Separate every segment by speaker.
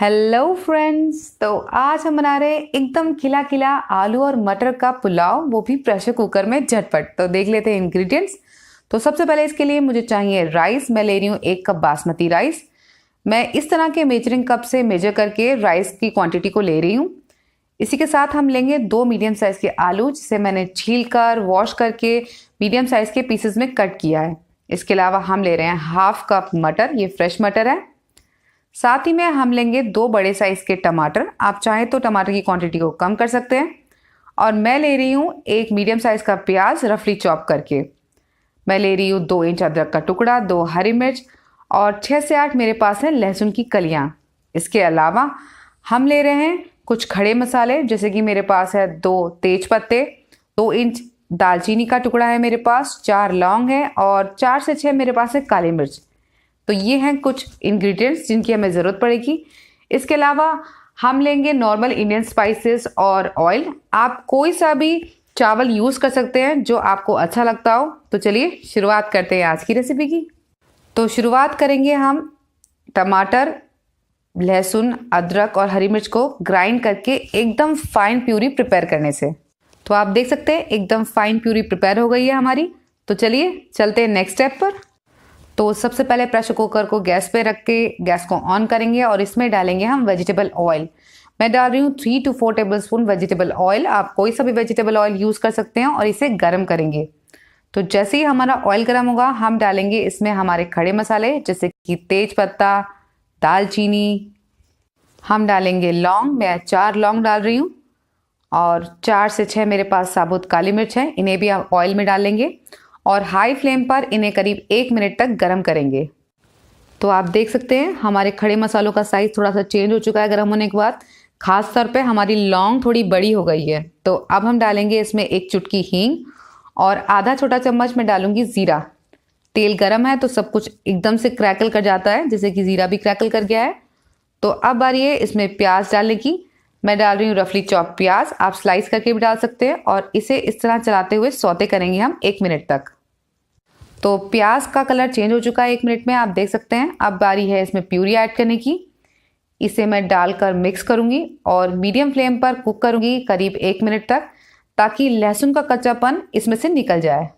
Speaker 1: Hello friends. तो आज हम बना रहे हैं एकदम खिला खिला आलू और मटर का पुलाव, वो भी प्रेशर कुकर में झटपट। तो देख लेते हैं इंग्रेडिएंट्स। तो सबसे पहले इसके लिए मुझे चाहिए राइस। मैं ले रही हूँ 1 कप बासमती राइस। मैं इस तरह के मेजरिंग कप से मेजर करके राइस की क्वांटिटी को ले रही हूँ। इसी के साथ हम लेंगे 2 मीडियम साइज के आलू, जिसे मैंने छील कर वॉश करके मीडियम साइज के पीसेस में कट किया है। इसके अलावा हम ले रहे हैं 1/2 कप मटर, ये फ्रेश मटर है। साथ ही में हम लेंगे 2 बड़े साइज के टमाटर। आप चाहें तो टमाटर की क्वांटिटी को कम कर सकते हैं। और मैं ले रही हूँ 1 मीडियम साइज का प्याज रफली चॉप करके। मैं ले रही हूँ 2 इंच अदरक का टुकड़ा, 2 हरी मिर्च और 6 से 8 मेरे पास है लहसुन की कलियां। इसके अलावा हम ले रहे हैं कुछ खड़े मसाले, जैसे कि मेरे पास है 2 तेज पत्ते, 2 इंच दालचीनी का टुकड़ा है मेरे पास, 4 लौंग है और 4 से 6 मेरे पास है काली मिर्च। तो ये हैं कुछ इंग्रेडिएंट्स जिनकी हमें ज़रूरत पड़ेगी। इसके अलावा हम लेंगे नॉर्मल इंडियन स्पाइसेस और ऑयल। आप कोई सा भी चावल यूज़ कर सकते हैं जो आपको अच्छा लगता हो। तो चलिए शुरुआत करते हैं आज की रेसिपी की। तो शुरुआत करेंगे हम टमाटर, लहसुन, अदरक और हरी मिर्च को ग्राइंड करके एकदम फाइन प्यूरी प्रिपेयर करने से। तो आप देख सकते हैं एकदम फाइन प्यूरी प्रिपेयर हो गई है हमारी। तो चलिए चलते हैं नेक्स्ट स्टेप पर। तो सबसे पहले प्रेशर कुकर को गैस पे रख के गैस को ऑन करेंगे और इसमें डालेंगे हम वेजिटेबल ऑयल। मैं डाल रही हूँ 3 to 4 टेबलस्पून वेजिटेबल ऑयल। आप कोई सा भी वेजिटेबल ऑयल यूज़ कर सकते हैं और इसे गर्म करेंगे। तो जैसे ही हमारा ऑयल गर्म होगा हम डालेंगे इसमें हमारे खड़े मसाले, जैसे कि तेज पत्ता, दालचीनी। हम डालेंगे लौंग। मैं 4 लौंग डाल रही हूँ और 4 से 6 मेरे पास साबुत काली मिर्च है। इन्हें भी आप ऑयल में डालेंगे और हाई फ्लेम पर इन्हें करीब 1 मिनट तक गर्म करेंगे। तो आप देख सकते हैं हमारे खड़े मसालों का साइज़ थोड़ा सा चेंज हो चुका है गर्म होने के बाद। खास तौर पे हमारी लौंग थोड़ी बड़ी हो गई है। तो अब हम डालेंगे इसमें 1 चुटकी हींग और आधा छोटा चम्मच में डालूंगी ज़ीरा। तेल गर्म है तो सब कुछ एकदम से क्रैकल कर जाता है, जैसे कि ज़ीरा भी क्रैकल कर गया है। तो अब बारी है इसमें प्याज डालने की। मैं डाल रही हूँ रफली चॉप प्याज। आप स्लाइस करके भी डाल सकते हैं और इसे इस तरह चलाते हुए सौते करेंगे हम 1 मिनट तक। तो प्याज का कलर चेंज हो चुका है 1 मिनट में, आप देख सकते हैं। अब बारी है इसमें प्यूरी ऐड करने की। इसे मैं डालकर मिक्स करूंगी और मीडियम फ्लेम पर कुक करूंगी करीब 1 मिनट तक, ताकि लहसुन का कच्चापन इसमें से निकल जाए।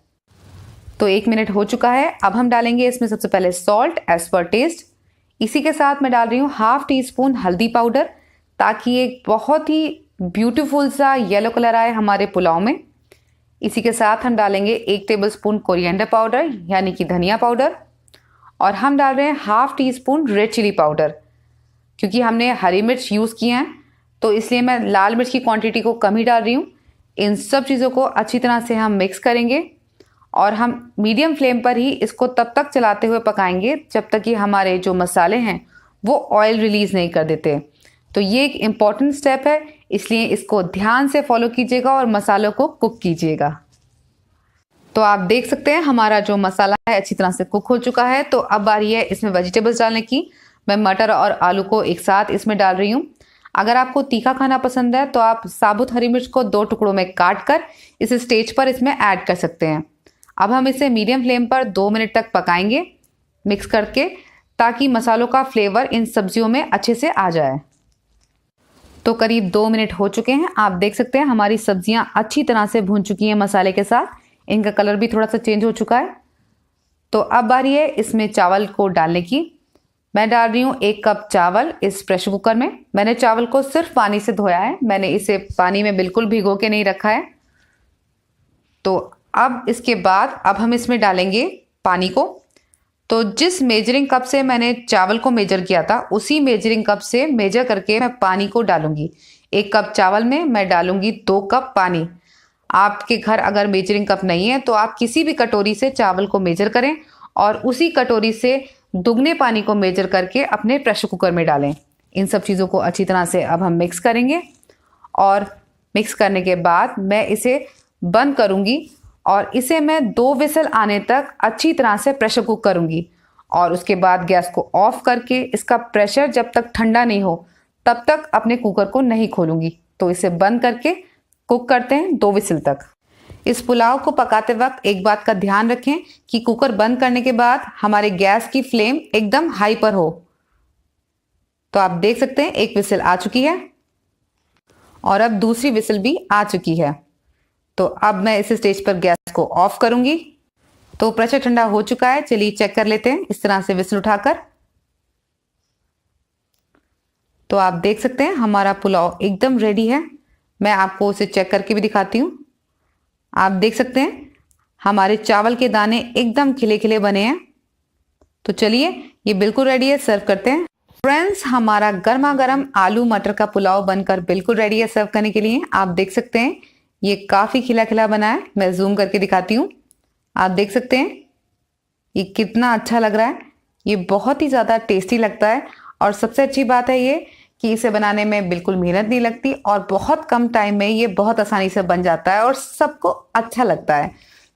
Speaker 1: तो 1 मिनट हो चुका है। अब हम डालेंगे इसमें सबसे पहले सॉल्ट एज पर टेस्ट। इसी के साथ मैं डाल रही हूँ 1/2 टीस्पून हल्दी पाउडर, ताकि एक बहुत ही ब्यूटीफुल सा येलो कलर आए हमारे पुलाव में। इसी के साथ हम डालेंगे 1 टेबलस्पून कोरिएंडर पाउडर, यानी कि धनिया पाउडर। और हम डाल रहे हैं 1/2 टीस्पून रेड चिली पाउडर। क्योंकि हमने हरी मिर्च यूज़ किए हैं तो इसलिए मैं लाल मिर्च की क्वांटिटी को कम ही डाल रही हूँ। इन सब चीज़ों को अच्छी तरह से हम मिक्स करेंगे और हम मीडियम फ्लेम पर ही इसको तब तक चलाते हुए पकाएंगे जब तक कि हमारे जो मसाले हैं वो ऑयल रिलीज़ नहीं कर देते। तो ये एक इम्पॉर्टेंट स्टेप है, इसलिए इसको ध्यान से फॉलो कीजिएगा और मसालों को कुक कीजिएगा। तो आप देख सकते हैं हमारा जो मसाला है अच्छी तरह से कुक हो चुका है। तो अब बारी है इसमें वेजिटेबल्स डालने की। मैं मटर और आलू को एक साथ इसमें डाल रही हूँ। अगर आपको तीखा खाना पसंद है तो आप साबुत हरी मिर्च को 2 टुकड़ों में काट कर इस स्टेज पर इसमें ऐड कर सकते हैं। अब हम इसे मीडियम फ्लेम पर 2 मिनट तक पकाएंगे मिक्स करके, ताकि मसालों का फ्लेवर इन सब्जियों में अच्छे से आ जाए। तो करीब 2 मिनट हो चुके हैं। आप देख सकते हैं हमारी सब्जियां अच्छी तरह से भून चुकी हैं मसाले के साथ। इनका कलर भी थोड़ा सा चेंज हो चुका है। तो अब बारी है इसमें चावल को डालने की। मैं डाल रही हूँ 1 कप चावल इस प्रेशर कुकर में। मैंने चावल को सिर्फ पानी से धोया है, मैंने इसे पानी में बिल्कुल भिगो के नहीं रखा है। तो अब इसके बाद अब हम इसमें डालेंगे पानी को। तो जिस मेजरिंग कप से मैंने चावल को मेजर किया था उसी मेजरिंग कप से मेजर करके मैं पानी को डालूंगी। 1 कप चावल में मैं डालूंगी 2 कप पानी। आपके घर अगर मेजरिंग कप नहीं है तो आप किसी भी कटोरी से चावल को मेजर करें और उसी कटोरी से दुगने पानी को मेजर करके अपने प्रेशर कुकर में डालें। इन सब चीज़ों को अच्छी तरह से अब हम मिक्स करेंगे और मिक्स करने के बाद मैं इसे बंद करूंगी और इसे मैं 2 विसल आने तक अच्छी तरह से प्रेशर कुक करूंगी। और उसके बाद गैस को ऑफ करके इसका प्रेशर जब तक ठंडा नहीं हो तब तक अपने कुकर को नहीं खोलूंगी। तो इसे बंद करके कुक करते हैं 2 विसल तक। इस पुलाव को पकाते वक्त एक बात का ध्यान रखें कि कुकर बंद करने के बाद हमारे गैस की फ्लेम एकदम हाई पर हो। तो आप देख सकते हैं एक विसिल आ चुकी है और अब दूसरी विसिल भी आ चुकी है। तो अब मैं इस स्टेज पर गैस को ऑफ करूंगी। तो प्रेशर ठंडा हो चुका है, चलिए चेक कर लेते हैं इस तरह से विसिल उठाकर। तो आप देख सकते हैं हमारा पुलाव एकदम रेडी है। मैं आपको उसे चेक करके भी दिखाती हूँ। आप देख सकते हैं हमारे चावल के दाने एकदम खिले खिले बने हैं। तो चलिए ये बिल्कुल रेडी है, सर्व करते हैं। फ्रेंड्स, हमारा गर्मा गर्म आलू मटर का पुलाव बनकर बिल्कुल रेडी है सर्व करने के लिए। आप देख सकते हैं ये काफी खिला खिला बना है। मैं जूम करके दिखाती हूँ। आप देख सकते हैं ये कितना अच्छा लग रहा है। ये बहुत ही ज्यादा टेस्टी लगता है और सबसे अच्छी बात है ये कि इसे बनाने में बिल्कुल मेहनत नहीं लगती और बहुत कम टाइम में ये बहुत आसानी से बन जाता है और सबको अच्छा लगता है।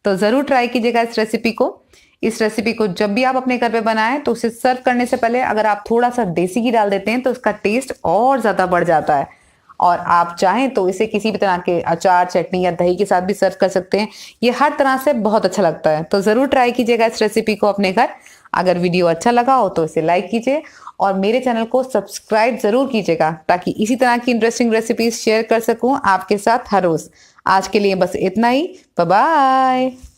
Speaker 1: तो ज़रूर ट्राई कीजिएगा इस रेसिपी को। इस रेसिपी को जब भी आप अपने घर पे बनाएं तो उसे सर्व करने से पहले अगर आप थोड़ा सा देसी घी डाल देते हैं तो उसका टेस्ट और ज़्यादा बढ़ जाता है। और आप चाहें तो इसे किसी भी तरह के अचार, चटनी या दही के साथ भी सर्व कर सकते हैं। ये हर तरह से बहुत अच्छा लगता है। तो ज़रूर ट्राई कीजिएगा इस रेसिपी को अपने घर। अगर वीडियो अच्छा लगा हो तो इसे लाइक कीजिए और मेरे चैनल को सब्सक्राइब ज़रूर कीजिएगा ताकि इसी तरह की इंटरेस्टिंग रेसिपीज शेयर कर सकूं आपके साथ हर रोज़। आज के लिए बस इतना ही। Bye bye.